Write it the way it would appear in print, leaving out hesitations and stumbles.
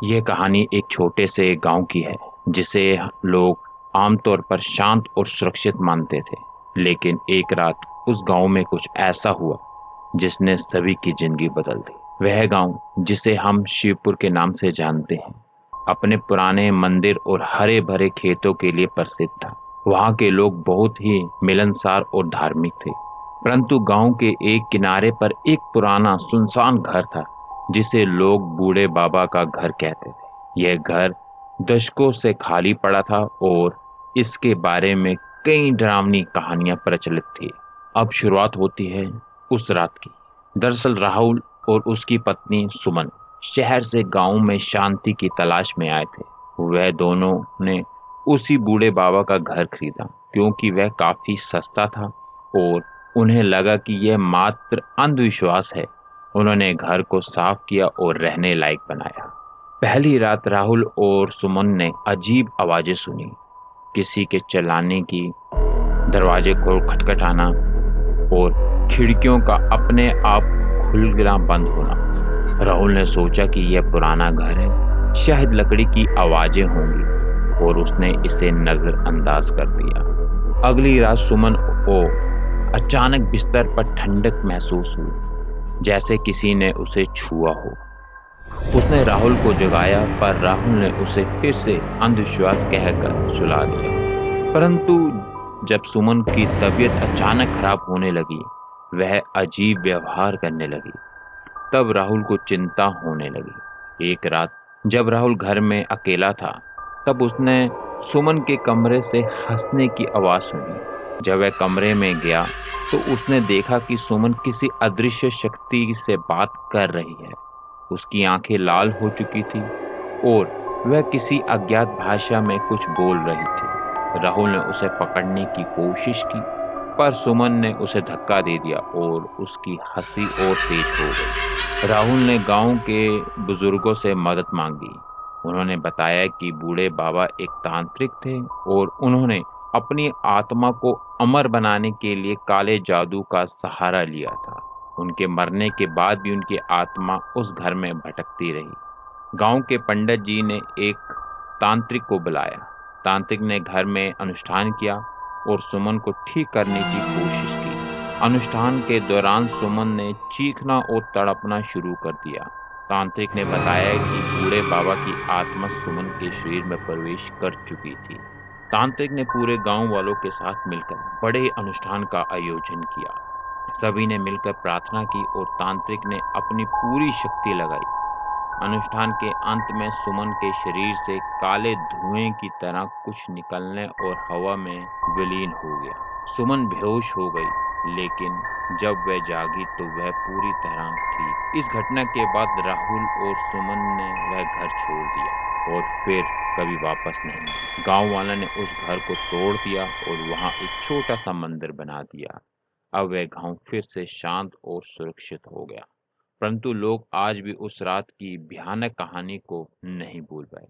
यह कहानी एक छोटे से गांव की है जिसे लोग आमतौर पर शांत और सुरक्षित मानते थे। लेकिन एक रात उस गांव में कुछ ऐसा हुआ जिसने सभी की जिंदगी बदल दी। वह गांव जिसे हम शिवपुर के नाम से जानते हैं अपने पुराने मंदिर और हरे भरे खेतों के लिए प्रसिद्ध था। वहां के लोग बहुत ही मिलनसार और धार्मिक थे। परंतु गांव के एक किनारे पर एक पुराना सुनसान घर था जिसे लोग बूढ़े बाबा का घर कहते थे। यह घर दशकों से खाली पड़ा था और इसके बारे में कई डरावनी कहानियां प्रचलित थी। अब शुरुआत होती है उस रात की। दरअसल राहुल और उसकी पत्नी सुमन शहर से गांव में शांति की तलाश में आए थे। वह दोनों ने उसी बूढ़े बाबा का घर खरीदा क्योंकि वह काफी सस्ता था और उन्हें लगा कि यह मात्र अंधविश्वास है। उन्होंने घर को साफ किया और रहने लायक बनाया। पहली रात राहुल और सुमन ने अजीब आवाजें सुनी, किसी के चिल्लाने की, दरवाजे को खटखटाना और खिड़कियों का अपने आप खुलना बंद होना। राहुल ने सोचा कि यह पुराना घर है, शायद लकड़ी की आवाजें होंगी और उसने इसे नजरअंदाज कर दिया। अगली रात सुमन को अचानक बिस्तर पर ठंडक महसूस हुई, जैसे किसी ने उसे छुआ हो। उसने राहुल को जगाया पर राहुल ने उसे फिर से अंधविश्वास कहकर सुला दिया। परंतु जब सुमन की तबीयत अचानक खराब होने लगी, वह अजीब व्यवहार करने लगी, तब राहुल को चिंता होने लगी। एक रात जब राहुल घर में अकेला था, तब उसने सुमन के कमरे से हंसने की आवाज सुनी। जब वह कमरे में गया तो उसने देखा कि सुमन किसी अदृश्य शक्ति से बात कर रही है। उसकी आंखें लाल हो चुकी थी और वह किसी अज्ञात भाषा में कुछ बोल रही थी। राहुल ने उसे पकड़ने की कोशिश की पर सुमन ने उसे धक्का दे दिया और उसकी हंसी और तेज हो गई। राहुल ने गांव के बुजुर्गों से मदद मांगी। उन्होंने बताया कि बूढ़े बाबा एक तांत्रिक थे और उन्होंने अपनी आत्मा को अमर बनाने के लिए काले जादू का सहारा लिया था। उनके मरने के बाद भी उनकी आत्मा उस घर में भटकती रही। गांव के पंडित जी ने एक तांत्रिक को बुलाया। तांत्रिक ने घर में अनुष्ठान किया और सुमन को ठीक करने की कोशिश की। अनुष्ठान के दौरान सुमन ने चीखना और तड़पना शुरू कर दिया। तांत्रिक ने बताया कि बूढ़े बाबा की आत्मा सुमन के शरीर में प्रवेश कर चुकी थी। तांत्रिक ने पूरे गांव वालों के साथ मिलकर बड़े अनुष्ठान का आयोजन किया। सभी ने मिलकर प्रार्थना की और तांत्रिक ने अपनी पूरी शक्ति लगाई। अनुष्ठान के अंत में सुमन के शरीर से काले धुएं की तरह कुछ निकलने और हवा में विलीन हो गया। सुमन बेहोश हो गई, लेकिन जब वह जागी तो वह पूरी तरह ठीक। इस घटना के बाद राहुल और सुमन ने वह घर छोड़ दिया और फिर कभी वापस नहीं आए। गांव वालों ने उस घर को तोड़ दिया और वहां एक छोटा सा मंदिर बना दिया। अब वह गांव फिर से शांत और सुरक्षित हो गया। परंतु लोग आज भी उस रात की भयानक कहानी को नहीं भूल पाए।